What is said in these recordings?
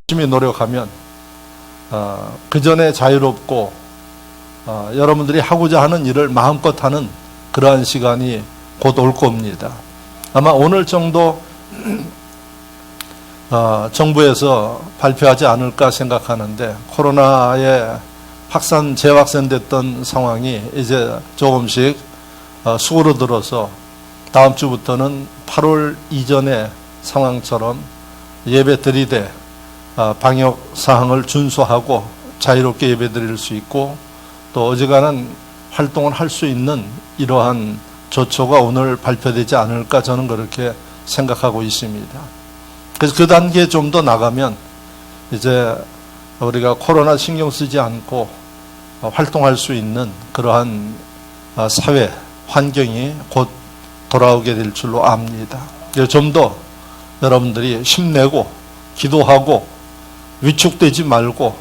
열심히 노력하면 그 전에 자유롭고 여러분들이 하고자 하는 일을 마음껏 하는 그러한 시간이 곧 올 겁니다. 아마 오늘 정도 정부에서 발표하지 않을까 생각하는데, 코로나에 재확산됐던 상황이 이제 조금씩 수그러들어서 다음 주부터는 8월 이전의 상황처럼 예배 드리되 방역 사항을 준수하고 자유롭게 예배 드릴 수 있고, 또 어지간한 활동을 할 수 있는 이러한 조처가 오늘 발표되지 않을까, 저는 그렇게 생각하고 있습니다. 그래서 그 단계에 좀 더 나가면 이제 우리가 코로나 신경 쓰지 않고 활동할 수 있는 그러한 사회 환경이 곧 돌아오게 될 줄로 압니다. 좀 더 여러분들이 힘내고 기도하고 위축되지 말고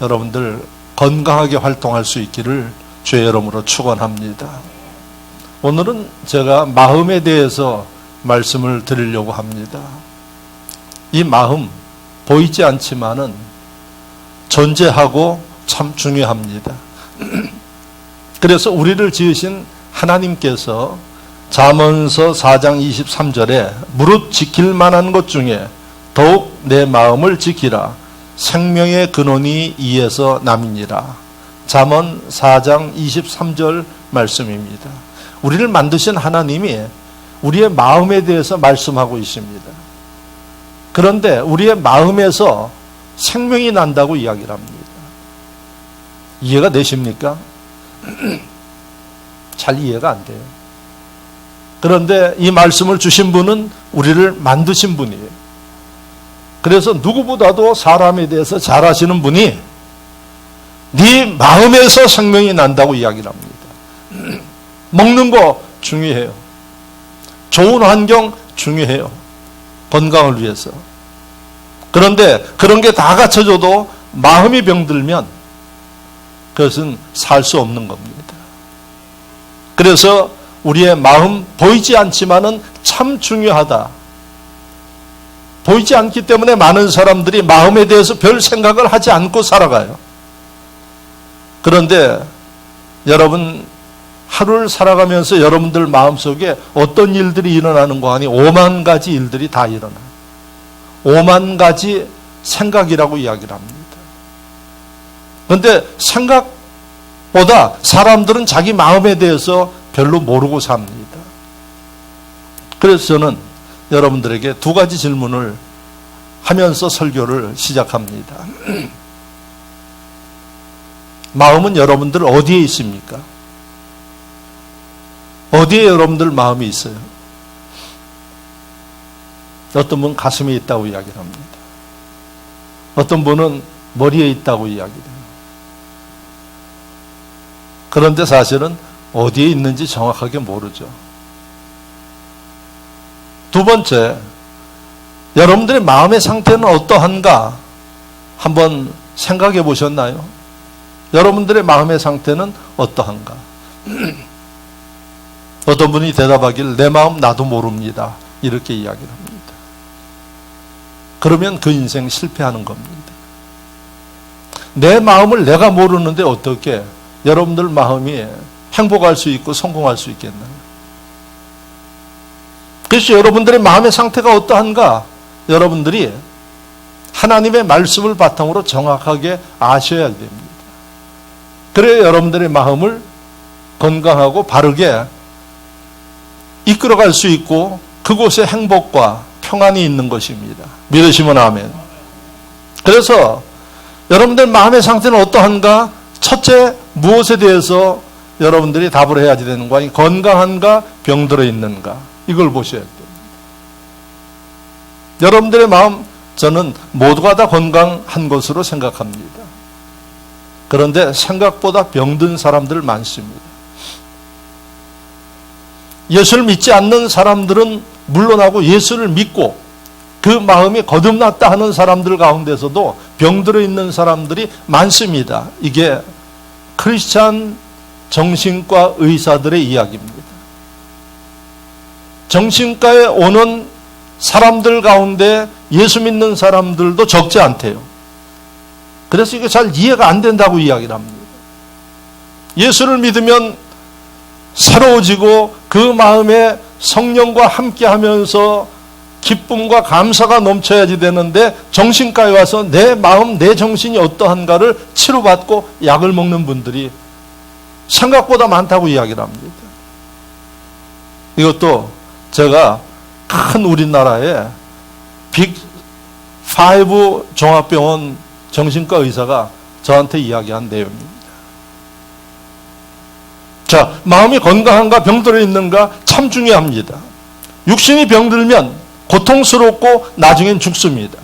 여러분들 건강하게 활동할 수 있기를 주의 이름으로 축원합니다. 오늘은 제가 마음에 대해서 말씀을 드리려고 합니다. 이 마음 보이지 않지만은 존재하고 참 중요합니다. 그래서 우리를 지으신 하나님께서 잠언서 4장 23절에 무릇 지킬 만한 것 중에 더욱 내 마음을 지키라. 생명의 근원이 이에서 남이니라. 잠언 4장 23절 말씀입니다. 우리를 만드신 하나님이 우리의 마음에 대해서 말씀하고 있습니다. 그런데 우리의 마음에서 생명이 난다고 이야기를 합니다. 이해가 되십니까? 잘 이해가 안 돼요. 그런데 이 말씀을 주신 분은 우리를 만드신 분이에요. 그래서 누구보다도 사람에 대해서 잘 아시는 분이 네 마음에서 생명이 난다고 이야기를 합니다. 먹는 거 중요해요. 좋은 환경 중요해요. 건강을 위해서. 그런데 그런 게 다 갖춰져도 마음이 병들면 그것은 살 수 없는 겁니다. 그래서 우리의 마음 보이지 않지만은 참 중요하다. 보이지 않기 때문에 많은 사람들이 마음에 대해서 별 생각을 하지 않고 살아가요. 그런데 여러분, 하루를 살아가면서 여러분들 마음속에 어떤 일들이 일어나는 거 아니? 5만 가지 일들이 다 일어나요. 5만 가지 생각이라고 이야기를 합니다. 그런데 생각보다 사람들은 자기 마음에 대해서 별로 모르고 삽니다. 그래서 저는 여러분들에게 두 가지 질문을 하면서 설교를 시작합니다. 마음은 여러분들 어디에 있습니까? 어디에 여러분들 마음이 있어요? 어떤 분은 가슴에 있다고 이야기를 합니다. 어떤 분은 머리에 있다고 이야기를 해요. 그런데 사실은 어디에 있는지 정확하게 모르죠. 두 번째, 여러분들의 마음의 상태는 어떠한가 한번 생각해 보셨나요? 여러분들의 마음의 상태는 어떠한가? 어떤 분이 대답하길 내 마음 나도 모릅니다. 이렇게 이야기를 합니다. 그러면 그 인생 실패하는 겁니다. 내 마음을 내가 모르는데 어떻게 여러분들 마음이 행복할 수 있고 성공할 수 있겠나요? 그래서 여러분들의 마음의 상태가 어떠한가? 여러분들이 하나님의 말씀을 바탕으로 정확하게 아셔야 됩니다. 그래야 여러분들의 마음을 건강하고 바르게 이끌어갈 수 있고 그곳에 행복과 평안이 있는 것입니다. 믿으시면 아멘. 그래서 여러분들 마음의 상태는 어떠한가? 첫째, 무엇에 대해서 여러분들이 답을 해야지 되는 거 아니? 건강한가? 병들어 있는가? 이걸 보셔야 됩니다. 여러분들의 마음, 저는 모두가 다 건강한 것으로 생각합니다. 그런데 생각보다 병든 사람들 많습니다. 예수를 믿지 않는 사람들은 물론하고 예수를 믿고 그 마음이 거듭났다 하는 사람들 가운데서도 병들어 있는 사람들이 많습니다. 이게 크리스찬 정신과 의사들의 이야기입니다. 정신과에 오는 사람들 가운데 예수 믿는 사람들도 적지 않대요. 그래서 이게 잘 이해가 안 된다고 이야기를 합니다. 예수를 믿으면 새로워지고 그 마음에 성령과 함께 하면서 기쁨과 감사가 넘쳐야지 되는데 정신과에 와서 내 마음, 내 정신이 어떠한가를 치료받고 약을 먹는 분들이 생각보다 많다고 이야기를 합니다. 이것도 제가 큰 우리나라의 빅5 종합병원 정신과 의사가 저한테 이야기한 내용입니다. 자, 마음이 건강한가 병들어 있는가 참 중요합니다. 육신이 병들면 고통스럽고 나중엔 죽습니다.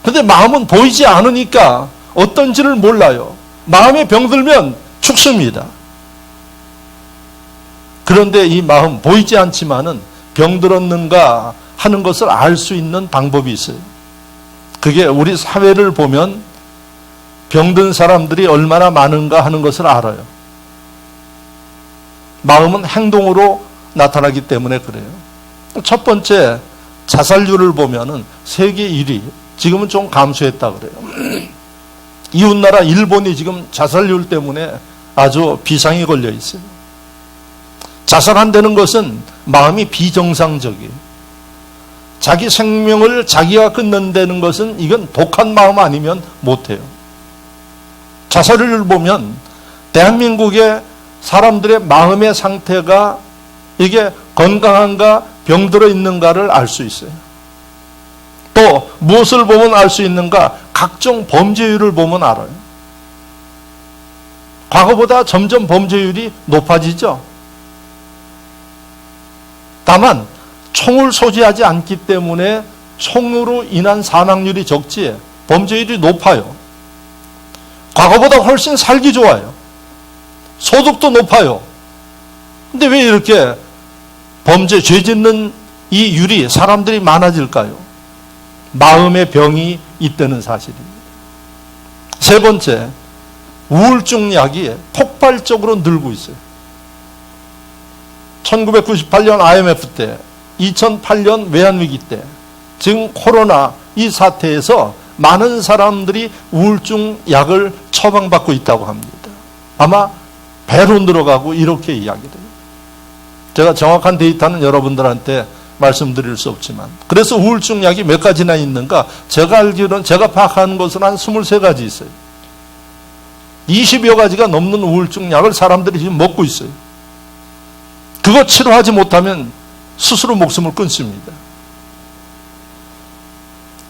근데 마음은 보이지 않으니까 어떤지를 몰라요. 마음이 병들면 죽습니다. 그런데 이 마음 보이지 않지만은 병들었는가 하는 것을 알 수 있는 방법이 있어요. 그게 우리 사회를 보면 병든 사람들이 얼마나 많은가 하는 것을 알아요. 마음은 행동으로 나타나기 때문에 그래요. 첫 번째, 자살률을 보면은 세계 1위, 지금은 좀 감소했다 그래요. 이웃나라 일본이 지금 자살률 때문에 아주 비상이 걸려 있어요. 자살한다는 것은 마음이 비정상적이에요. 자기 생명을 자기가 끊는다는 것은 이건 독한 마음 아니면 못해요. 자살률을 보면 대한민국의 사람들의 마음의 상태가 이게 건강한가 병들어 있는가를 알 수 있어요. 또 무엇을 보면 알 수 있는가? 각종 범죄율을 보면 알아요. 과거보다 점점 범죄율이 높아지죠. 다만 총을 소지하지 않기 때문에 총으로 인한 사망률이 적지 범죄율이 높아요. 과거보다 훨씬 살기 좋아요. 소득도 높아요. 근데 왜 이렇게 범죄, 죄 짓는 이 율이 사람들이 많아질까요? 마음의 병이 있다는 사실입니다. 세 번째, 우울증 약이 폭발적으로 늘고 있어요. 1998년 IMF 때, 2008년 외환위기 때, 지금 코로나 이 사태에서 많은 사람들이 우울증 약을 처방받고 있다고 합니다. 아마 배로 늘어가고 이렇게 이야기돼요. 제가 정확한 데이터는 여러분들한테 말씀드릴 수 없지만, 그래서 우울증 약이 몇 가지나 있는가? 제가 알기로는, 제가 파악하는 것은 한 23가지 있어요. 20여 가지가 넘는 우울증 약을 사람들이 지금 먹고 있어요. 그거 치료하지 못하면 스스로 목숨을 끊습니다.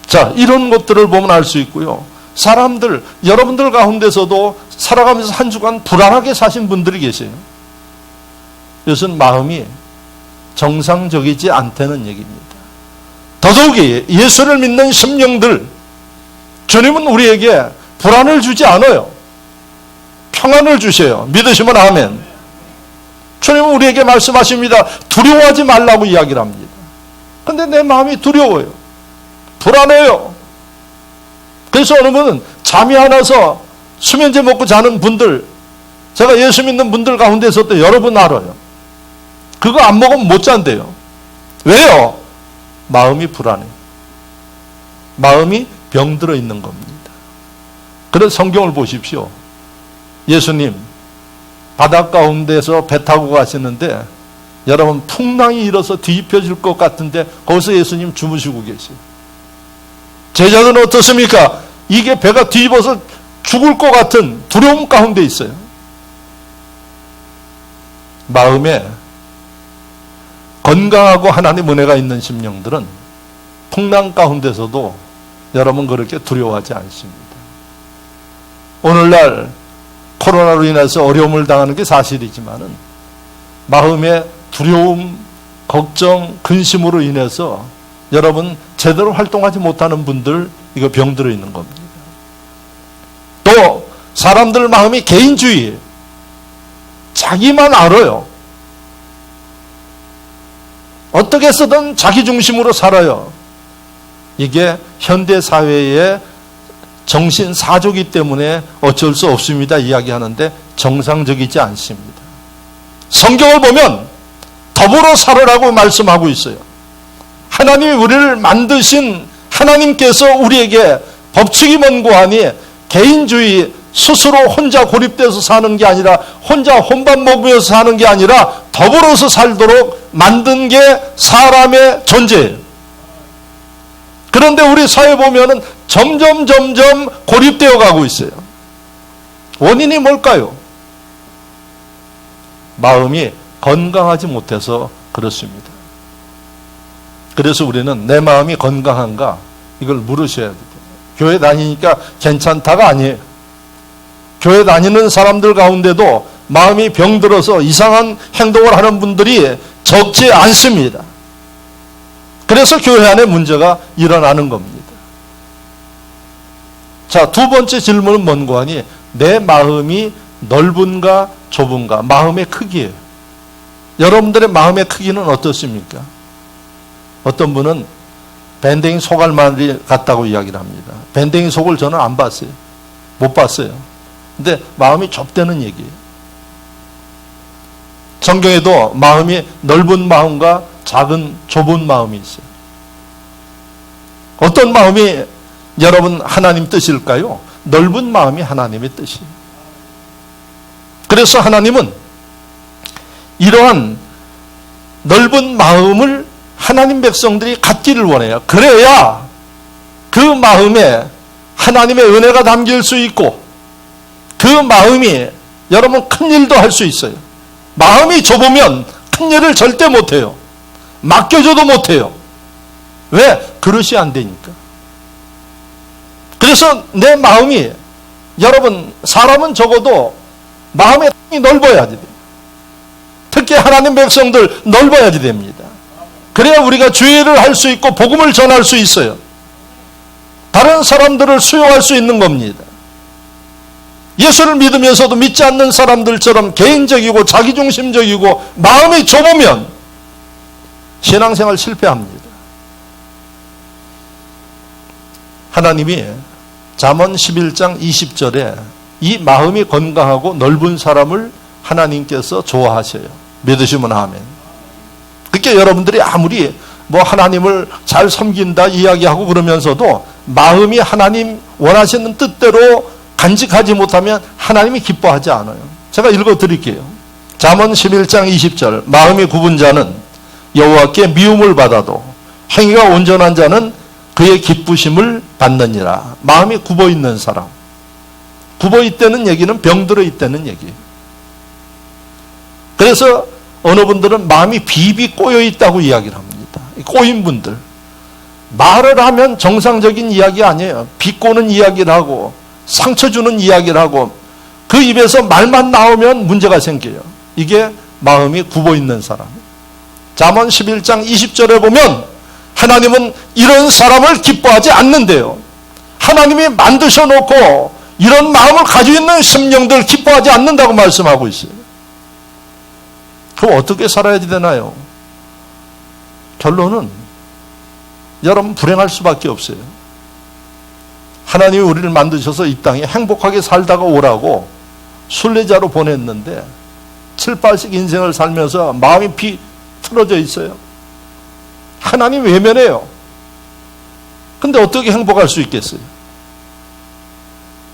자, 이런 것들을 보면 알 수 있고요. 사람들, 여러분들 가운데서도 살아가면서 한 주간 불안하게 사신 분들이 계세요. 이것은 마음이 정상적이지 않다는 얘기입니다. 더더욱이 예수를 믿는 심령들, 주님은 우리에게 불안을 주지 않아요. 평안을 주셔요. 믿으시면 아멘. 주님은 우리에게 말씀하십니다. 두려워하지 말라고 이야기를 합니다. 근데 내 마음이 두려워요. 불안해요. 그래서 어느 분은 잠이 안 와서 수면제 먹고 자는 분들, 제가 예수 믿는 분들 가운데서도 여러 분 알아요. 그거 안 먹으면 못 잔대요. 왜요? 마음이 불안해요. 마음이 병들어 있는 겁니다. 그래서 성경을 보십시오. 예수님 바닷가 가운데서 배 타고 가시는데 여러분 풍랑이 일어서 뒤집혀질 것 같은데 거기서 예수님 주무시고 계세요. 제자들은 어떻습니까? 이게 배가 뒤집어서 죽을 것 같은 두려움 가운데 있어요. 마음에 건강하고 하나님 은혜가 있는 심령들은 풍랑 가운데서도 여러분 그렇게 두려워하지 않습니다. 오늘날 코로나로 인해서 어려움을 당하는 게 사실이지만은 마음의 두려움, 걱정, 근심으로 인해서 여러분 제대로 활동하지 못하는 분들 이거 병들어 있는 겁니다. 또 사람들 마음이 개인주의, 자기만 알아요. 어떻게 해서든 자기 중심으로 살아요. 이게 현대 사회의 정신사조기 때문에 어쩔 수 없습니다 이야기하는데 정상적이지 않습니다. 성경을 보면 더불어 살으라고 말씀하고 있어요. 하나님이 우리를 만드신 하나님께서 우리에게 법칙이 먼고하니 개인주의, 스스로 혼자 고립돼서 사는 게 아니라 혼자 혼밥 먹으면서 사는 게 아니라 더불어서 살도록 만든 게 사람의 존재예요. 그런데 우리 사회 보면은 점점 고립되어 가고 있어요. 원인이 뭘까요? 마음이 건강하지 못해서 그렇습니다. 그래서 우리는 내 마음이 건강한가 이걸 물으셔야 돼요. 교회 다니니까 괜찮다가 아니에요. 교회 다니는 사람들 가운데도 마음이 병들어서 이상한 행동을 하는 분들이 적지 않습니다. 그래서 교회 안에 문제가 일어나는 겁니다. 자, 두 번째 질문은 뭔고 하니 내 마음이 넓은가 좁은가, 마음의 크기예요. 여러분들의 마음의 크기는 어떻습니까? 어떤 분은 밴댕이 속알마리 같다고 이야기를 합니다. 밴댕이 속을 저는 안 봤어요. 못 봤어요. 근데 마음이 좁다는 얘기예요. 성경에도 마음이 넓은 마음과 작은 좁은 마음이 있어요. 어떤 마음이 여러분 하나님 뜻일까요? 넓은 마음이 하나님의 뜻이에요. 그래서 하나님은 이러한 넓은 마음을 하나님 백성들이 갖기를 원해요. 그래야 그 마음에 하나님의 은혜가 담길 수 있고 그 마음이 여러분 큰 일도 할 수 있어요. 마음이 좁으면 큰 일을 절대 못해요. 맡겨줘도 못해요. 왜? 그릇이 안 되니까. 그래서 내 마음이, 여러분 사람은 적어도 마음의 땅이 넓어야지 돼요. 특히 하나님 백성들 넓어야지 됩니다. 그래야 우리가 주의를 할 수 있고 복음을 전할 수 있어요. 다른 사람들을 수용할 수 있는 겁니다. 예수를 믿으면서도 믿지 않는 사람들처럼 개인적이고 자기중심적이고 마음이 좁으면 신앙생활 실패합니다. 하나님이 잠언 11장 20절에 이 마음이 건강하고 넓은 사람을 하나님께서 좋아하셔요. 믿으시면 아멘. 그러니까 여러분들이 아무리 뭐 하나님을 잘 섬긴다 이야기하고 그러면서도 마음이 하나님 원하시는 뜻대로 간직하지 못하면 하나님이 기뻐하지 않아요. 제가 읽어드릴게요. 잠언 11장 20절 마음이 굽은 자는 여호와께 미움을 받아도 행위가 온전한 자는 그의 기쁘심을 받느니라. 마음이 굽어있는 사람, 굽어있다는 얘기는 병들어 있다는 얘기예요. 그래서 어느 분들은 마음이 비비 꼬여있다고 이야기를 합니다. 꼬인 분들, 말을 하면 정상적인 이야기 아니에요. 비꼬는 이야기를 하고 상처 주는 이야기를 하고 그 입에서 말만 나오면 문제가 생겨요. 이게 마음이 굽어있는 사람. 잠언 11장 20절에 보면 하나님은 이런 사람을 기뻐하지 않는데요. 하나님이 만드셔 놓고 이런 마음을 가지고 있는 심령들 기뻐하지 않는다고 말씀하고 있어요. 그럼 어떻게 살아야 되나요? 결론은 여러분 불행할 수밖에 없어요. 하나님이 우리를 만드셔서 이 땅에 행복하게 살다가 오라고 순례자로 보냈는데 7, 8씩 인생을 살면서 마음이 비틀어져 있어요. 하나님 외면해요. 근데 어떻게 행복할 수 있겠어요?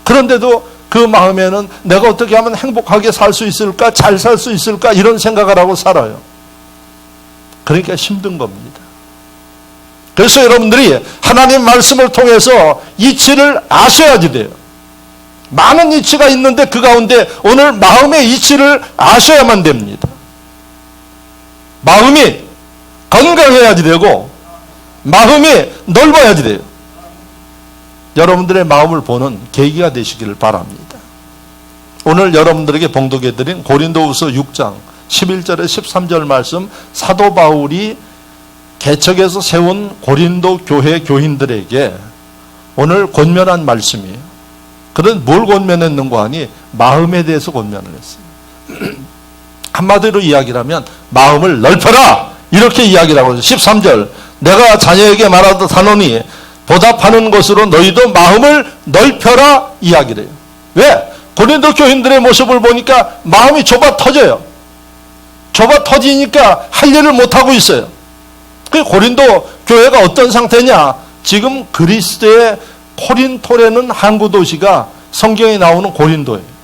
그런데도 그 마음에는 내가 어떻게 하면 행복하게 살 수 있을까? 잘 살 수 있을까? 이런 생각을 하고 살아요. 그러니까 힘든 겁니다. 그래서 여러분들이 하나님 말씀을 통해서 이치를 아셔야지 돼요. 많은 이치가 있는데 그 가운데 오늘 마음의 이치를 아셔야만 됩니다. 마음이 건강해야지 되고 마음이 넓어야지 돼요. 여러분들의 마음을 보는 계기가 되시기를 바랍니다. 오늘 여러분들에게 봉독해드린 고린도후서 6장 11절에 13절 말씀, 사도 바울이 개척에서 세운 고린도 교회 교인들에게 오늘 권면한 말씀이에요. 그런 뭘 권면했는가 하니 마음에 대해서 권면을 했어요. 한마디로 이야기를 하면 마음을 넓혀라 이렇게 이야기를 하고 있어요. 13절 내가 자녀에게 말하듯 하노니 보답하는 것으로 너희도 마음을 넓혀라 이야기를 해요. 왜? 고린도 교인들의 모습을 보니까 마음이 좁아 터져요. 좁아 터지니까 할 일을 못하고 있어요. 그 고린도 교회가 어떤 상태냐? 지금 그리스도의 코린토라는 항구 도시가 성경에 나오는 고린도예요.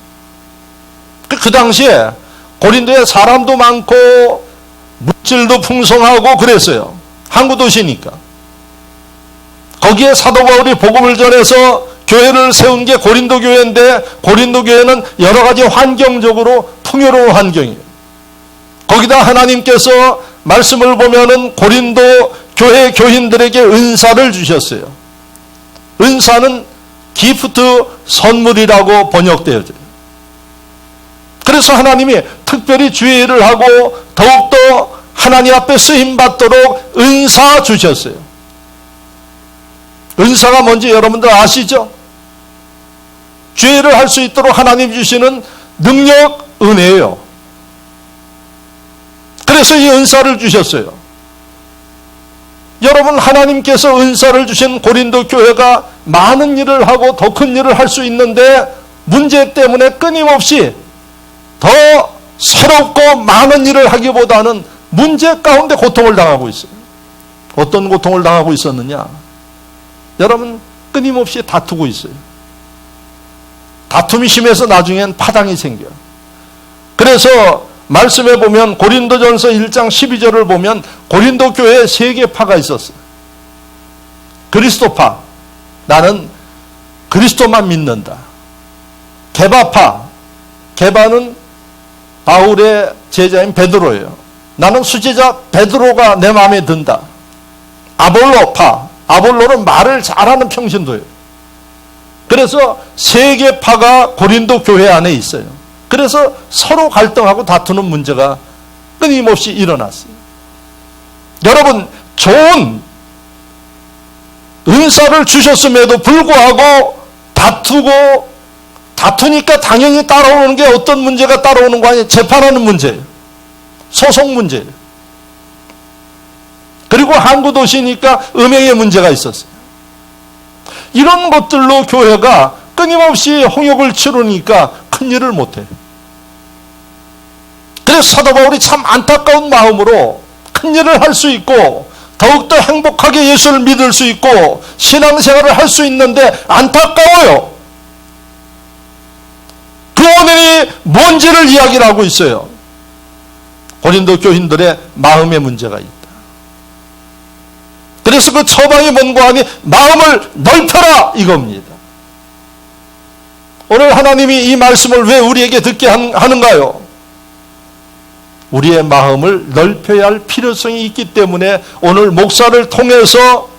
그 당시에 고린도에 사람도 많고 물질도 풍성하고 그랬어요. 항구 도시니까. 거기에 사도 바울이 복음을 전해서 교회를 세운 게 고린도 교회인데, 고린도 교회는 여러 가지 환경적으로 풍요로운 환경이에요. 거기다 하나님께서 말씀을 보면은 고린도 교회 교인들에게 은사를 주셨어요. 은사는 기프트, 선물이라고 번역되어져요. 그래서 하나님이 특별히 주의 일을 하고 더욱더 하나님 앞에 쓰임받도록 은사 주셨어요. 은사가 뭔지 여러분들 아시죠? 주의 일을 할 수 있도록 하나님 주시는 능력, 은혜예요. 그래서 이 은사를 주셨어요. 여러분, 하나님께서 은사를 주신 고린도 교회가 많은 일을 하고 더 큰 일을 할 수 있는데 문제 때문에 끊임없이 더 새롭고 많은 일을 하기보다는 문제 가운데 고통을 당하고 있어요. 어떤 고통을 당하고 있었느냐? 여러분, 끊임없이 다투고 있어요. 다툼이 심해서 나중엔 파당이 생겨요. 그래서 말씀에 보면 고린도전서 1장 12절을 보면 고린도 교회에 3개 파가 있었어요. 그리스도파, 나는 그리스도만 믿는다. 게바파, 게바는 바울의 제자인 베드로예요. 나는 수제자 베드로가 내 마음에 든다. 아볼로파, 아볼로는 말을 잘하는 평신도예요. 그래서 3개 파가 고린도 교회 안에 있어요. 그래서 서로 갈등하고 다투는 문제가 끊임없이 일어났어요. 여러분, 좋은 은사를 주셨음에도 불구하고 다투니까 당연히 따라오는 게 어떤 문제가 따라오는 거 아니에요? 재판하는 문제예요. 소송 문제예요. 그리고 항구 도시니까 음행의 문제가 있었어요. 이런 것들로 교회가 끊임없이 홍역을 치르니까 큰 일을 못해요. 그래서 사도 바울이 참 안타까운 마음으로 큰 일을 할 수 있고 더욱더 행복하게 예수를 믿을 수 있고 신앙생활을 할 수 있는데 안타까워요. 그 원인이 뭔지를 이야기를 하고 있어요. 고린도 교인들의 마음의 문제가 있다. 그래서 그 처방이 뭔가 하니 마음을 넓혀라 이겁니다. 오늘 하나님이 이 말씀을 왜 우리에게 듣게 하는가요? 우리의 마음을 넓혀야 할 필요성이 있기 때문에 오늘 목사를 통해서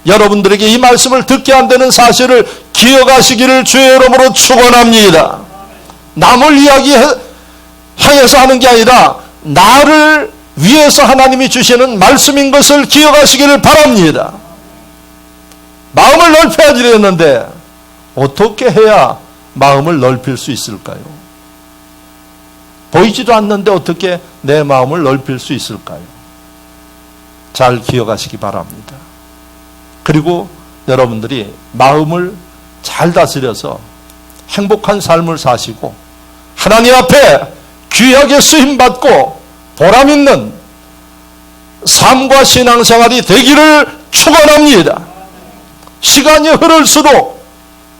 여러분들에게 이 말씀을 듣게 한다는 사실을 기억하시기를 주의 이름으로 축원합니다. 남을 향해서 하는 게 아니라 나를 위해서 하나님이 주시는 말씀인 것을 기억하시기를 바랍니다. 마음을 넓혀야 되는데 어떻게 해야 마음을 넓힐 수 있을까요? 보이지도 않는데 어떻게 내 마음을 넓힐 수 있을까요? 잘 기억하시기 바랍니다. 그리고 여러분들이 마음을 잘 다스려서 행복한 삶을 사시고 하나님 앞에 귀하게 쓰임받고 보람있는 삶과 신앙생활이 되기를 축원합니다. 시간이 흐를수록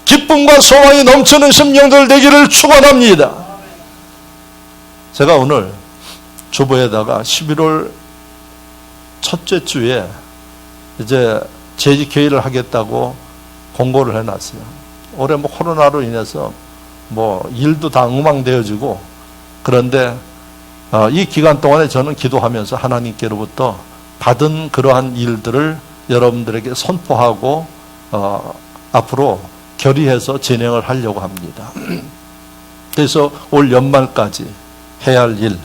기쁨과 소망이 넘치는 심령들 되기를 축원합니다. 제가 오늘 주보에다가 11월 첫째 주에 이제 재직회의를 하겠다고 공고를 해놨어요. 올해 코로나로 인해서 일도 다 엉망되어지고 그런데 이 기간 동안에 저는 기도하면서 하나님께로부터 받은 그러한 일들을 여러분들에게 선포하고 앞으로 결의해서 진행을 하려고 합니다. 그래서 올 연말까지 해야 할 일,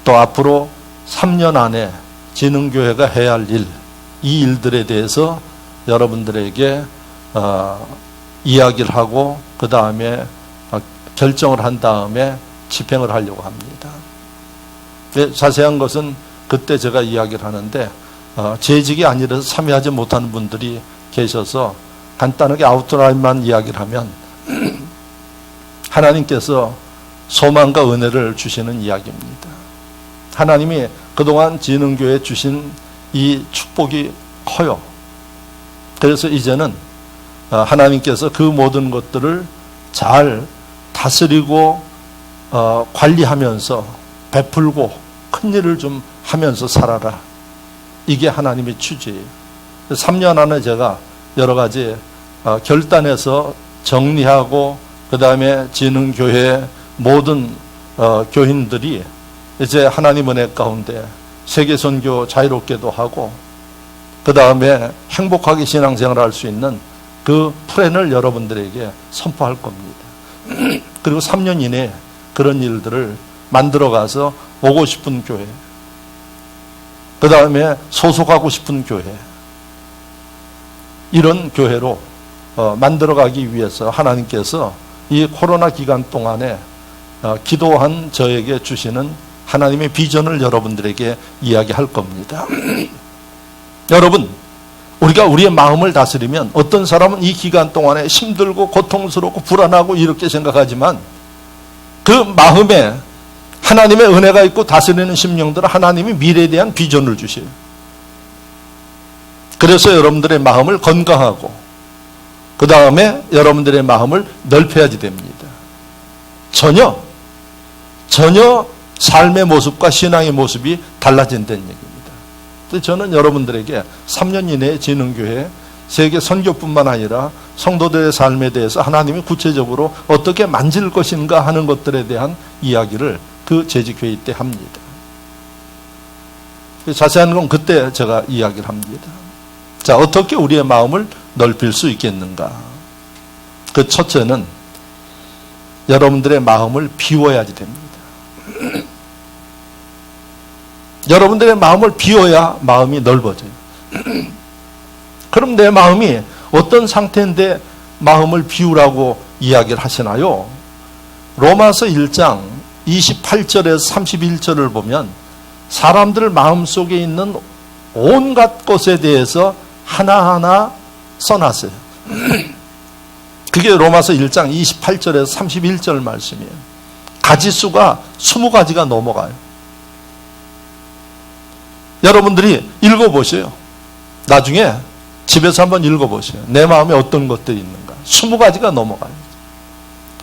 또 앞으로 3년 안에 진흥교회가 해야 할 일, 이 일들에 대해서 여러분들에게 이야기를 하고 그 다음에 결정을 한 다음에 집행을 하려고 합니다. 자세한 것은 그때 제가 이야기를 하는데 재직이 아니라서 참여하지 못하는 분들이 계셔서 간단하게 아웃라인만 이야기를 하면 하나님께서 소망과 은혜를 주시는 이야기입니다. 하나님이 그동안 진흥교회에 주신 이 축복이 커요. 그래서 이제는 하나님께서 그 모든 것들을 잘 다스리고 관리하면서 베풀고 큰 일을 좀 하면서 살아라. 이게 하나님의 취지예요. 3년 안에 제가 여러 가지 결단해서 정리하고 그 다음에 진흥교회 모든 교인들이 이제 하나님 은혜 가운데 세계선교 자유롭게도 하고 그 다음에 행복하게 신앙생활을 할 수 있는 그 플랜을 여러분들에게 선포할 겁니다. 그리고 3년 이내에 그런 일들을 만들어가서 오고 싶은 교회, 그 다음에 소속하고 싶은 교회, 이런 교회로 만들어가기 위해서 하나님께서 이 코로나 기간 동안에 기도한 저에게 주시는 하나님의 비전을 여러분들에게 이야기할 겁니다. 여러분, 우리가 우리의 마음을 다스리면 어떤 사람은 이 기간 동안에 힘들고 고통스럽고 불안하고 이렇게 생각하지만 그 마음에 하나님의 은혜가 있고 다스리는 심령들은 하나님이 미래에 대한 비전을 주셔요. 그래서 여러분들의 마음을 건강하고 그 다음에 여러분들의 마음을 넓혀야지 됩니다. 전혀 삶의 모습과 신앙의 모습이 달라진다는 얘기입니다. 저는 여러분들에게 3년 이내에 진흥교회 세계 선교뿐만 아니라 성도들의 삶에 대해서 하나님이 구체적으로 어떻게 만질 것인가 하는 것들에 대한 이야기를 그 재직회의 때 합니다. 자세한 건 그때 제가 이야기를 합니다. 자, 어떻게 우리의 마음을 넓힐 수 있겠는가? 그 첫째는 여러분들의 마음을 비워야지 됩니다. 여러분들의 마음을 비워야 마음이 넓어져요. 그럼 내 마음이 어떤 상태인데 마음을 비우라고 이야기를 하시나요? 로마서 1장 28절에서 31절을 보면 사람들 마음속에 있는 온갖 것에 대해서 하나하나 써놨어요. 그게 로마서 1장 28절에서 31절 말씀이에요. 가지수가 20가지가 넘어가요. 여러분들이 읽어보세요. 나중에 집에서 한번 읽어보세요. 내 마음에 어떤 것들이 있는가. 20가지가 넘어가요.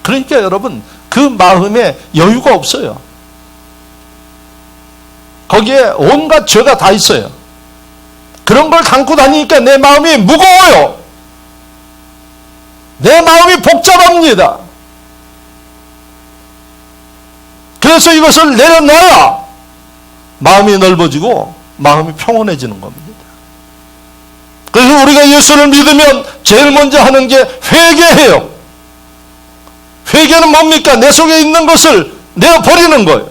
그러니까 여러분, 그 마음에 여유가 없어요. 거기에 온갖 죄가 다 있어요. 그런 걸 담고 다니니까 내 마음이 무거워요. 내 마음이 복잡합니다. 그래서 이것을 내려놔야 마음이 넓어지고 마음이 평온해지는 겁니다. 그래서 우리가 예수를 믿으면 제일 먼저 하는 게 회개해요. 회개는 뭡니까? 내 속에 있는 것을 내어버리는 거예요.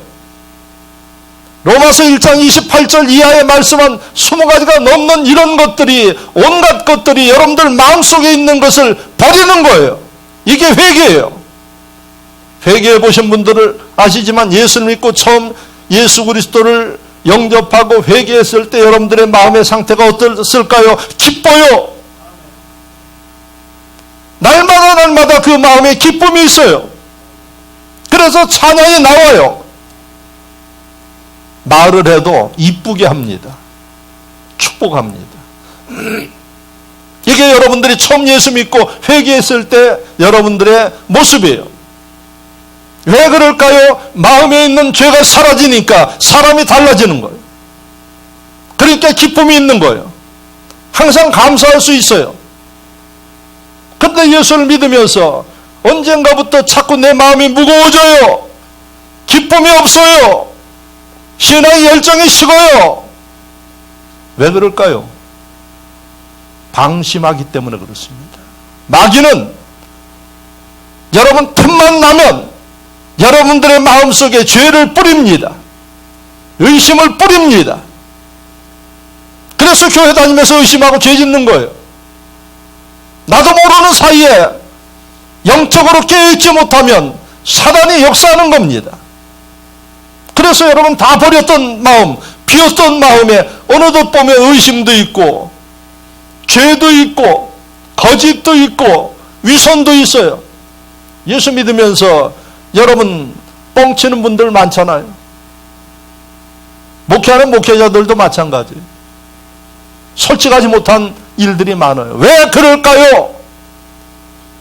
로마서 1장 28절 이하에 말씀한 20가지가 넘는 이런 것들이, 온갖 것들이 여러분들 마음속에 있는 것을 버리는 거예요. 이게 회개예요. 회개해 보신 분들을 아시지만 예수를 믿고 처음 예수 그리스도를 영접하고 회개했을 때 여러분들의 마음의 상태가 어땠을까요? 기뻐요. 날마다 그 마음에 기쁨이 있어요. 그래서 찬양이 나와요. 말을 해도 이쁘게 합니다. 축복합니다. 이게 여러분들이 처음 예수 믿고 회개했을 때 여러분들의 모습이에요. 왜 그럴까요? 마음에 있는 죄가 사라지니까 사람이 달라지는 거예요. 그러니까 기쁨이 있는 거예요. 항상 감사할 수 있어요. 근데 예수를 믿으면서 언젠가부터 자꾸 내 마음이 무거워져요. 기쁨이 없어요. 신앙의 열정이 식어요. 왜 그럴까요? 방심하기 때문에 그렇습니다. 마귀는 여러분 틈만 나면 여러분들의 마음속에 죄를 뿌립니다. 의심을 뿌립니다. 그래서 교회 다니면서 의심하고 죄 짓는 거예요. 나도 모르는 사이에 영적으로 깨어있지 못하면 사단이 역사하는 겁니다. 그래서 여러분 다 버렸던 마음, 비었던 마음에 어느덧 보면 의심도 있고 죄도 있고 거짓도 있고 위선도 있어요. 예수 믿으면서 여러분 뻥치는 분들 많잖아요. 목회하는 목회자들도 마찬가지예요. 솔직하지 못한 일들이 많아요. 왜 그럴까요?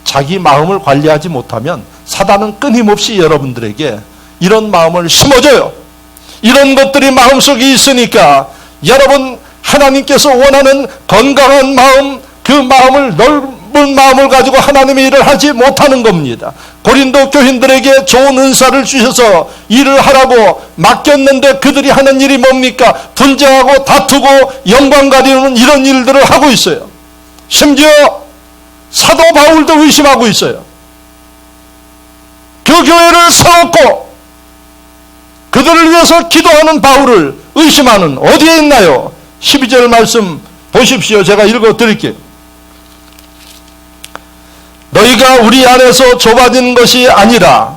자기 마음을 관리하지 못하면 사단은 끊임없이 여러분들에게 이런 마음을 심어줘요. 이런 것들이 마음속에 있으니까 여러분, 하나님께서 원하는 건강한 마음, 그 마음을 넓은 마음을 가지고 하나님의 일을 하지 못하는 겁니다. 고린도 교인들에게 좋은 은사를 주셔서 일을 하라고 맡겼는데 그들이 하는 일이 뭡니까? 분쟁하고 다투고 영광 가리는 이런 일들을 하고 있어요. 심지어 사도 바울도 의심하고 있어요. 그 교회를 세웠고 그들을 위해서 기도하는 바울을 의심하는, 어디에 있나요? 12절 말씀 보십시오. 제가 읽어 드릴게요. 너희가 우리 안에서 좁아진 것이 아니라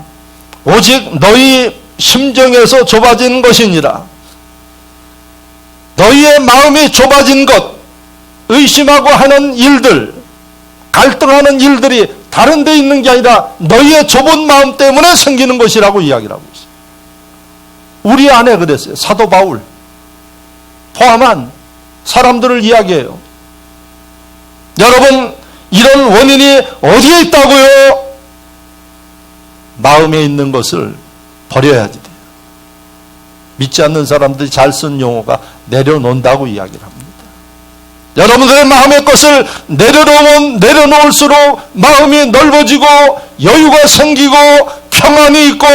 오직 너희 심정에서 좁아진 것이니라. 너희의 마음이 좁아진 것, 의심하고 하는 일들, 갈등하는 일들이 다른 데 있는 게 아니라 너희의 좁은 마음 때문에 생기는 것이라고 이야기를 하고 있어요. 우리 안에 그랬어요. 사도 바울 포함한 사람들을 이야기해요. 여러분, 이런 원인이 어디에 있다고요? 마음에 있는 것을 버려야지 돼요. 믿지 않는 사람들이 잘 쓴 용어가 내려놓는다고 이야기를 합니다. 여러분들의 마음의 것을 내려놓을수록 마음이 넓어지고 여유가 생기고 평안이 있고,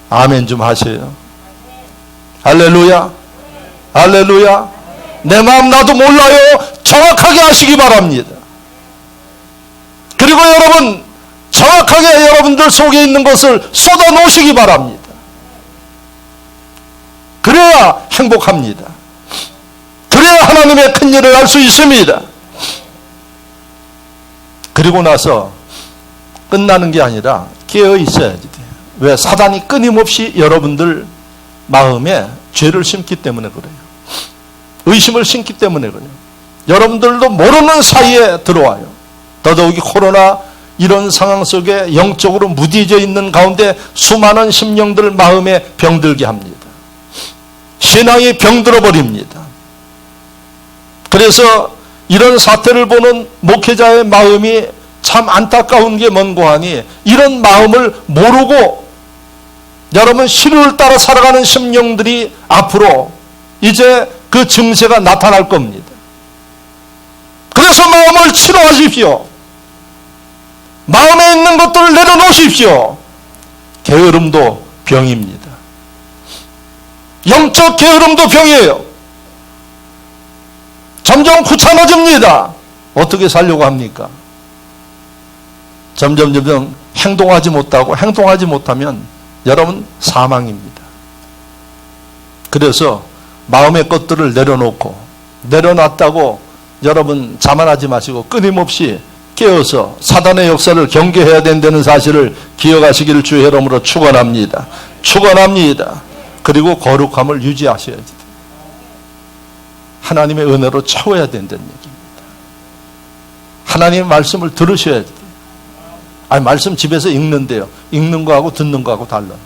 아멘 좀 하세요. 할렐루야, 할렐루야. 내 마음 나도 몰라요. 정확하게 하시기 바랍니다. 그리고 여러분, 정확하게 여러분들 속에 있는 것을 쏟아 놓으시기 바랍니다. 그래야 행복합니다. 그래야 하나님의 큰 일을 할 수 있습니다. 그리고 나서 끝나는 게 아니라 깨어 있어야지 돼요. 왜? 사단이 끊임없이 여러분들 마음에 죄를 심기 때문에 그래요. 의심을 심기 때문에 그래요. 여러분들도 모르는 사이에 들어와요. 더더욱이 코로나 이런 상황 속에 영적으로 무디져 있는 가운데 수많은 심령들 마음에 병들게 합니다. 신앙이 병들어 버립니다. 그래서 이런 사태를 보는 목회자의 마음이 참 안타까운 게 뭔고 하니, 이런 마음을 모르고 여러분 시류를 따라 살아가는 심령들이 앞으로 이제 그 증세가 나타날 겁니다. 그래서 마음을 치료하십시오. 마음에 있는 것들을 내려놓으십시오. 게으름도 병입니다. 영적 게으름도 병이에요. 점점 귀찮아집니다. 어떻게 살려고 합니까? 점점 행동하지 못하고, 행동하지 못하면 여러분 사망입니다. 그래서 마음의 것들을 내려놓고, 내려놨다고 여러분 자만하지 마시고 끊임없이 깨어서 사단의 역사를 경계해야 된다는 사실을 기억하시기를 주의 이름으로 축원합니다. 축원합니다. 그리고 거룩함을 유지하셔야지 돼요. 하나님의 은혜로 채워야 된다는 얘기입니다. 하나님의 말씀을 들으셔야 돼요. 아니, 말씀 집에서 읽는데요. 읽는 거하고 듣는 거하고 달라요.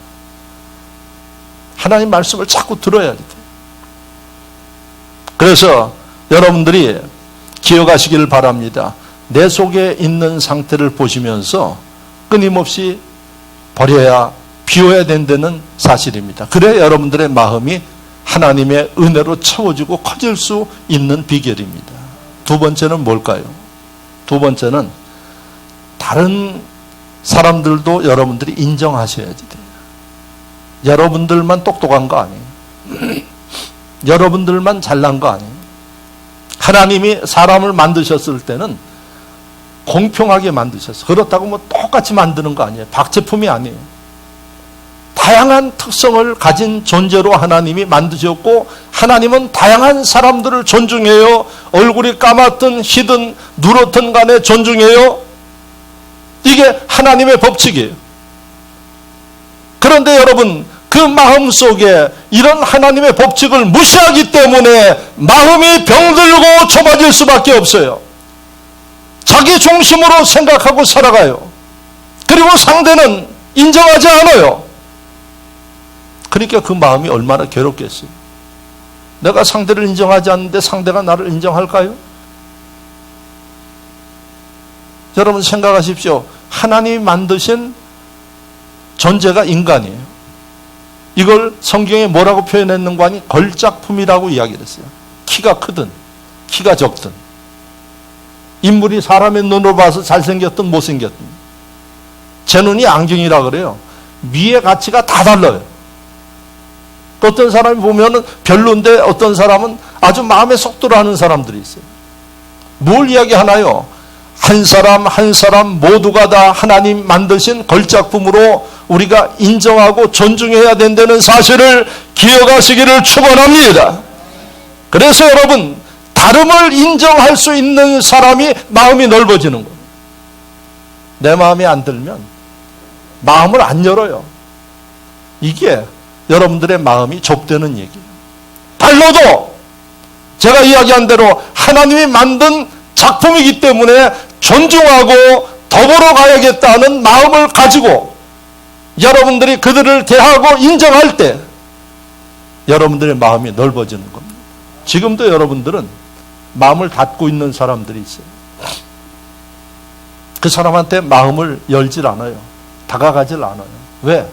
하나님 말씀을 자꾸 들어야 돼요. 그래서 여러분들이 기억하시기를 바랍니다. 내 속에 있는 상태를 보시면서 끊임없이 버려야, 비워야 된다는 사실입니다. 그래야 여러분들의 마음이 하나님의 은혜로 채워지고 커질 수 있는 비결입니다. 두 번째는 뭘까요? 두 번째는 다른 사람들도 여러분들이 인정하셔야지 돼요. 여러분들만 똑똑한 거 아니에요. 여러분들만 잘난 거 아니에요. 하나님이 사람을 만드셨을 때는 공평하게 만드셨어요. 그렇다고 뭐 똑같이 만드는 거 아니에요. 박제품이 아니에요. 다양한 특성을 가진 존재로 하나님이 만드셨고, 하나님은 다양한 사람들을 존중해요. 얼굴이 까맣든 희든 누렇든 간에 존중해요. 이게 하나님의 법칙이에요. 그런데 여러분, 그 마음 속에 이런 하나님의 법칙을 무시하기 때문에 마음이 병들고 좁아질 수밖에 없어요. 자기 중심으로 생각하고 살아가요. 그리고 상대는 인정하지 않아요. 그러니까 그 마음이 얼마나 괴롭겠어요. 내가 상대를 인정하지 않는데 상대가 나를 인정할까요? 여러분 생각하십시오. 하나님이 만드신 존재가 인간이에요. 이걸 성경에 뭐라고 표현했는가 하니 걸작품이라고 이야기를 했어요. 키가 크든 키가 적든 인물이 사람의 눈으로 봐서 잘생겼든 못생겼든 제 눈이 안경이라 그래요. 미의 가치가 다 달라요. 어떤 사람이 보면은 별론데 어떤 사람은 아주 마음에 쏙 들어하는 사람들이 있어요. 뭘 이야기하나요? 한 사람 한 사람 모두가 다 하나님 만드신 걸작품으로 우리가 인정하고 존중해야 된다는 사실을 기억하시기를 축원합니다. 그래서 여러분 다름을 인정할 수 있는 사람이 마음이 넓어지는 거예요. 내 마음에 안 들면 마음을 안 열어요. 이게 여러분들의 마음이 좁다는 얘기예요. 달라도 제가 이야기한 대로 하나님이 만든 작품이기 때문에 존중하고 더불어 가야겠다는 마음을 가지고 여러분들이 그들을 대하고 인정할 때 여러분들의 마음이 넓어지는 겁니다. 지금도 여러분들은 마음을 닫고 있는 사람들이 있어요. 그 사람한테 마음을 열질 않아요. 다가가질 않아요. 왜?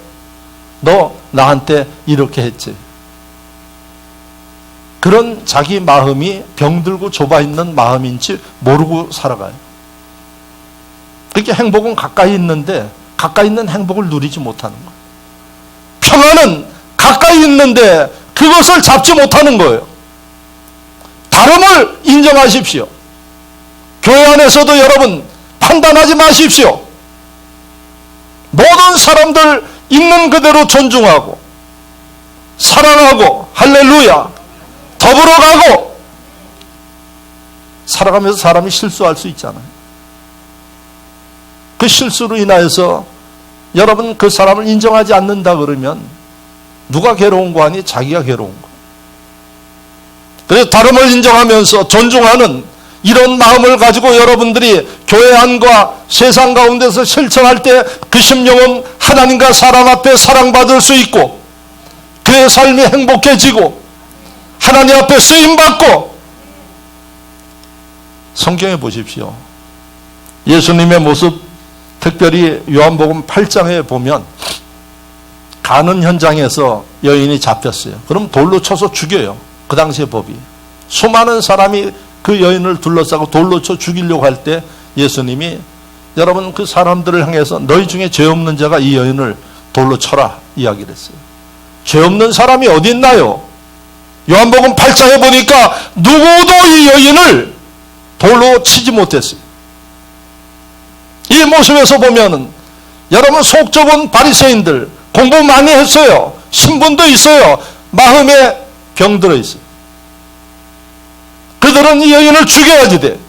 너 나한테 이렇게 했지. 그런 자기 마음이 병들고 좁아 있는 마음인지 모르고 살아가요. 그렇게 행복은 가까이 있는데 가까이 있는 행복을 누리지 못하는 거예요. 평안은 가까이 있는데 그것을 잡지 못하는 거예요. 다름을 인정하십시오. 교회 안에서도 여러분 판단하지 마십시오. 모든 사람들 있는 그대로 존중하고 사랑하고 할렐루야 더불어 가고 살아가면서 사람이 실수할 수 있잖아요. 그 실수로 인하여서 여러분 그 사람을 인정하지 않는다 그러면 누가 괴로운 거 아니? 자기가 괴로운 거. 그래서 다름을 인정하면서 존중하는 이런 마음을 가지고 여러분들이 교회 안과 세상 가운데서 실천할 때 그 심령은 하나님과 사람 앞에 사랑받을 수 있고 그의 삶이 행복해지고 하나님 앞에 쓰임받고. 성경에 보십시오. 예수님의 모습 특별히 요한복음 8장에 보면 가는 현장에서 여인이 잡혔어요. 그럼 돌로 쳐서 죽여요. 그 당시의 법이. 수많은 사람이 그 여인을 둘러싸고 돌로 쳐 죽이려고 할 때 예수님이 여러분 그 사람들을 향해서 너희 중에 죄 없는 자가 이 여인을 돌로 쳐라 이야기를 했어요. 죄 없는 사람이 어디 있나요? 요한복음 8장에 보니까 누구도 이 여인을 돌로 치지 못했어요. 이 모습에서 보면은 여러분 속 좁은 바리새인들 공부 많이 했어요. 신분도 있어요. 마음에 병들어 있어요. 그들은 이 여인을 죽여야지 돼.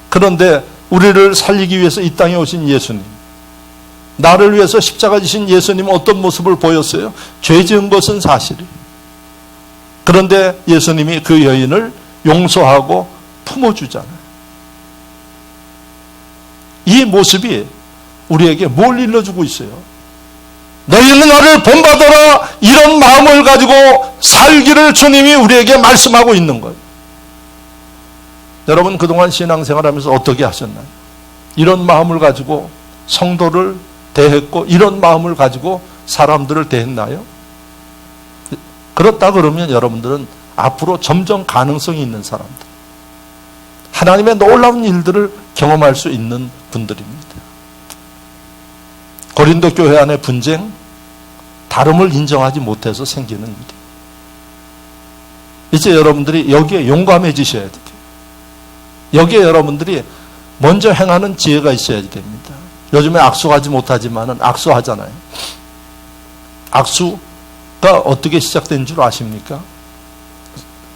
그런데 우리를 살리기 위해서 이 땅에 오신 예수님, 나를 위해서 십자가 지신 예수님은 어떤 모습을 보였어요? 죄 지은 것은 사실이에요. 그런데 예수님이 그 여인을 용서하고 품어주잖아요. 이 모습이 우리에게 뭘 일러주고 있어요? 너희는 나를 본받아라, 이런 마음을 가지고 살기를 주님이 우리에게 말씀하고 있는 거예요. 여러분 그동안 신앙생활하면서 어떻게 하셨나요? 이런 마음을 가지고 성도를 대했고 이런 마음을 가지고 사람들을 대했나요? 그렇다 그러면 여러분들은 앞으로 점점 가능성이 있는 사람들, 하나님의 놀라운 일들을 경험할 수 있는 분들입니다. 고린도 교회 안의 분쟁, 다름을 인정하지 못해서 생기는 일이에요. 이제 여러분들이 여기에 용감해지셔야 돼요. 여기에 여러분들이 먼저 행하는 지혜가 있어야 됩니다. 요즘에 악수하지 못하지만은 악수하잖아요. 악수가 어떻게 시작된 줄 아십니까?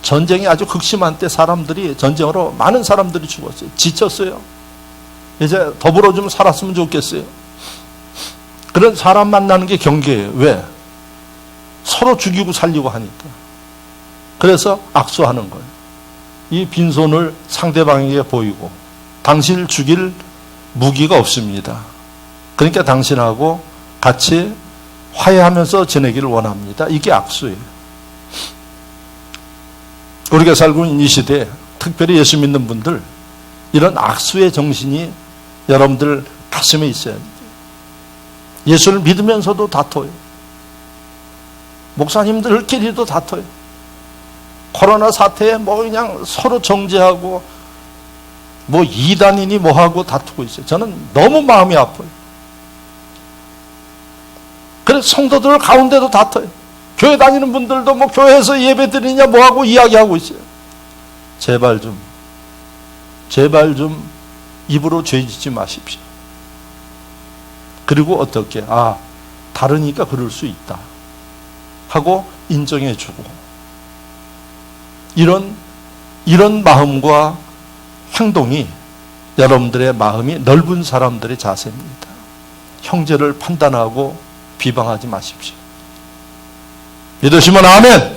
전쟁이 아주 극심한 때 사람들이 전쟁으로 많은 사람들이 죽었어요. 지쳤어요. 이제 더불어 좀 살았으면 좋겠어요. 그런 사람 만나는 게 경계예요. 왜? 서로 죽이고 살리고 하니까. 그래서 악수하는 거예요. 이 빈손을 상대방에게 보이고 당신을 죽일 무기가 없습니다. 그러니까 당신하고 같이 화해하면서 지내기를 원합니다. 이게 악수예요. 우리가 살고 있는 이 시대에 특별히 예수 믿는 분들, 이런 악수의 정신이 여러분들 가슴에 있어야 돼요. 예수를 믿으면서도 다퉈요. 목사님들끼리도 다퉈요. 코로나 사태에 뭐 그냥 서로 정죄하고 뭐 이단이니 뭐하고 다투고 있어요. 저는 너무 마음이 아파요. 그래서 성도들 가운데도 다퉈요. 교회 다니는 분들도 뭐 교회에서 예배 드리냐 뭐하고 이야기하고 있어요. 제발 좀 입으로 죄 짓지 마십시오. 그리고 어떻게 다르니까 그럴 수 있다 하고 인정해주고, 이런 마음과 행동이 여러분들의 마음이 넓은 사람들의 자세입니다. 형제를 판단하고 비방하지 마십시오. 믿으시면 아멘.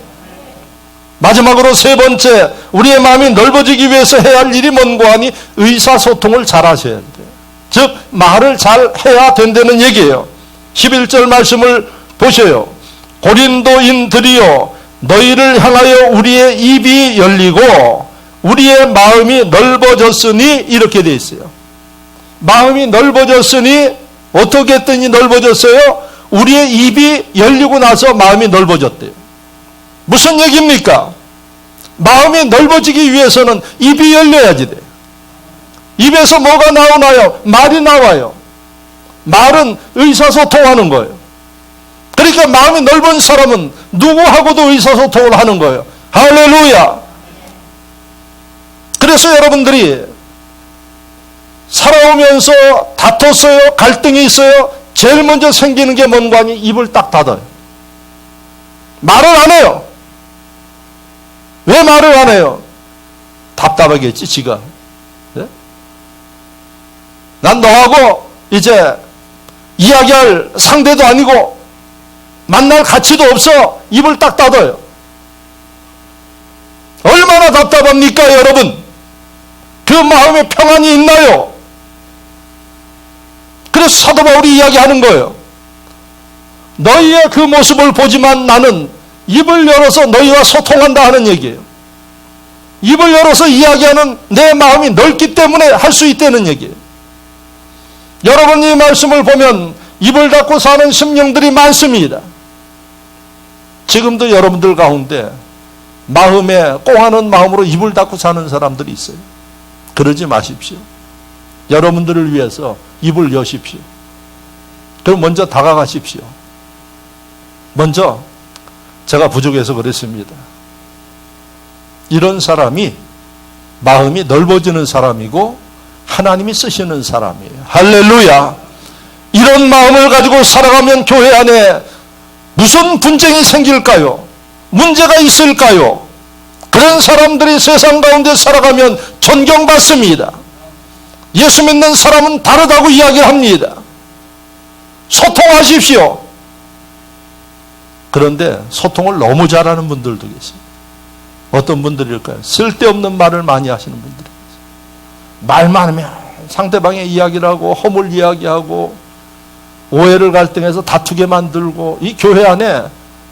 마지막으로 세 번째, 우리의 마음이 넓어지기 위해서 해야 할 일이 뭔고 하니 의사소통을 잘 하셔야 돼요. 즉 말을 잘 해야 된다는 얘기예요. 11절 말씀을 보셔요. 고린도인들이여, 너희를 향하여 우리의 입이 열리고 우리의 마음이 넓어졌으니, 이렇게 돼 있어요. 마음이 넓어졌으니 어떻게 했더니 넓어졌어요? 우리의 입이 열리고 나서 마음이 넓어졌대요. 무슨 얘기입니까? 마음이 넓어지기 위해서는 입이 열려야지 돼요. 입에서 뭐가 나오나요? 말이 나와요. 말은 의사소통하는 거예요. 그러니까 마음이 넓은 사람은 누구하고도 의사소통을 하는 거예요. 할렐루야. 그래서 여러분들이 살아오면서 다퉜어요, 갈등이 있어요, 제일 먼저 생기는 게 뭔가 하니 입을 딱 닫아요. 말을 안 해요. 왜 말을 안 해요? 답답하겠지, 지가. 네? 난 너하고 이제 이야기할 상대도 아니고 만날 가치도 없어. 입을 딱 닫아요. 얼마나 답답합니까, 여러분? 그 마음에 평안이 있나요? 그래서 사도 바울이 이야기하는 거예요. 너희의 그 모습을 보지만 나는 입을 열어서 너희와 소통한다 하는 얘기예요. 입을 열어서 이야기하는 내 마음이 넓기 때문에 할 수 있다는 얘기예요. 여러분, 이 말씀을 보면 입을 닫고 사는 심령들이 많습니다. 지금도 여러분들 가운데 마음에 꽁하는 마음으로 입을 닫고 사는 사람들이 있어요. 그러지 마십시오. 여러분들을 위해서 입을 여십시오. 그럼 먼저 다가가십시오. 먼저 제가 부족해서 그랬습니다. 이런 사람이 마음이 넓어지는 사람이고 하나님이 쓰시는 사람이에요. 할렐루야. 이런 마음을 가지고 살아가면 교회 안에 무슨 분쟁이 생길까요? 문제가 있을까요? 그런 사람들이 세상 가운데 살아가면 존경받습니다. 예수 믿는 사람은 다르다고 이야기합니다. 소통하십시오. 그런데 소통을 너무 잘하는 분들도 계세요. 어떤 분들일까요? 쓸데없는 말을 많이 하시는 분들이 계세요. 말 많으면 상대방의 이야기를 하고 허물 이야기하고 오해를 갈등해서 다투게 만들고, 이 교회 안에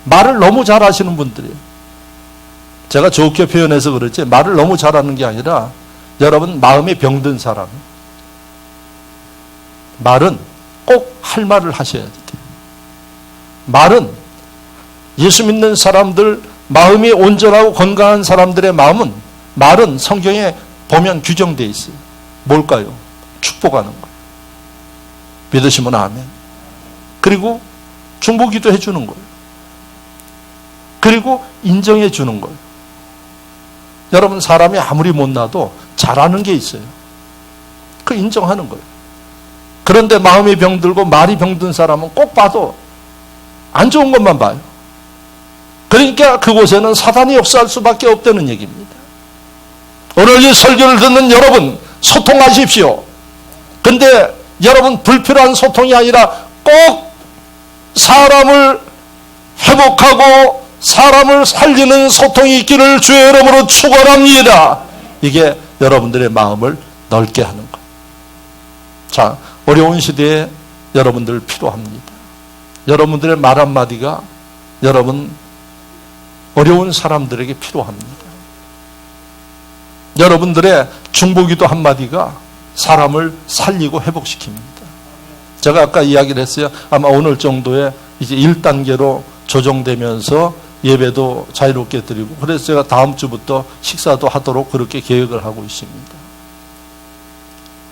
말을 너무 잘하시는 분들이에요. 제가 좋게 표현해서 그렇지 말을 너무 잘하는 게 아니라 여러분 마음에 병든 사람, 말은 꼭 할 말을 하셔야 돼요. 말은 예수 믿는 사람들, 마음이 온전하고 건강한 사람들의 마음은, 말은 성경에 보면 규정되어 있어요. 뭘까요? 축복하는 거예요. 믿으시면 아멘. 그리고 중보기도 해주는 거예요. 그리고 인정해 주는 거예요. 여러분, 사람이 아무리 못나도 잘하는 게 있어요. 그 인정하는 거예요. 그런데 마음이 병들고 말이 병든 사람은 꼭 봐도 안 좋은 것만 봐요. 그러니까 그곳에는 사단이 역사할 수밖에 없다는 얘기입니다. 오늘 이 설교를 듣는 여러분, 소통하십시오. 근데 여러분, 불필요한 소통이 아니라 꼭 사람을 회복하고 사람을 살리는 소통이 있기를 주의 이름으로 축원합니다. 이게 여러분들의 마음을 넓게 하는 것. 자, 어려운 시대에 여러분들 필요합니다. 여러분들의 말 한마디가 여러분 어려운 사람들에게 필요합니다. 여러분들의 중보기도 한마디가 사람을 살리고 회복시킵니다. 제가 아까 이야기를 했어요. 아마 오늘 정도에 이제 1단계로 조정되면서 예배도 자유롭게 드리고, 그래서 제가 다음 주부터 식사도 하도록 그렇게 계획을 하고 있습니다.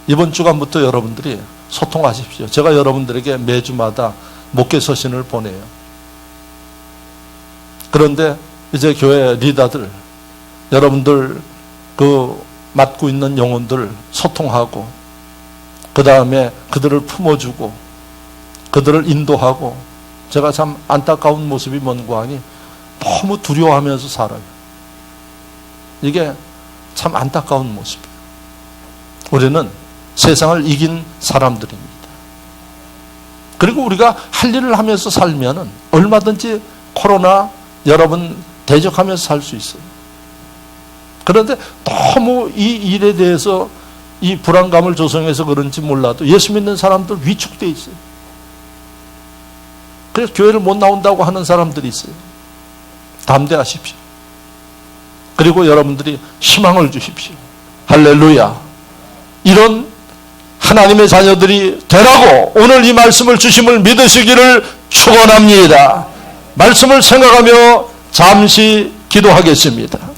이번 주간부터 여러분들이 소통하십시오. 제가 여러분들에게 매주마다 목회 서신을 보내요. 그런데 이제 교회 리더들, 여러분들 맡고 있는 영혼들 소통하고, 그 다음에 그들을 품어주고 그들을 인도하고. 제가 참 안타까운 모습이 뭔가 하니 너무 두려워하면서 살아요. 이게 참 안타까운 모습이에요. 우리는 세상을 이긴 사람들입니다. 그리고 우리가 할 일을 하면서 살면은 얼마든지 코로나 여러분 대적하면서 살 수 있어요. 그런데 너무 이 일에 대해서 이 불안감을 조성해서 그런지 몰라도 예수 믿는 사람들 위축되어 있어요. 그래서 교회를 못 나온다고 하는 사람들이 있어요. 담대하십시오. 그리고 여러분들이 희망을 주십시오. 할렐루야. 이런 하나님의 자녀들이 되라고 오늘 이 말씀을 주심을 믿으시기를 축원합니다. 말씀을 생각하며 잠시 기도하겠습니다.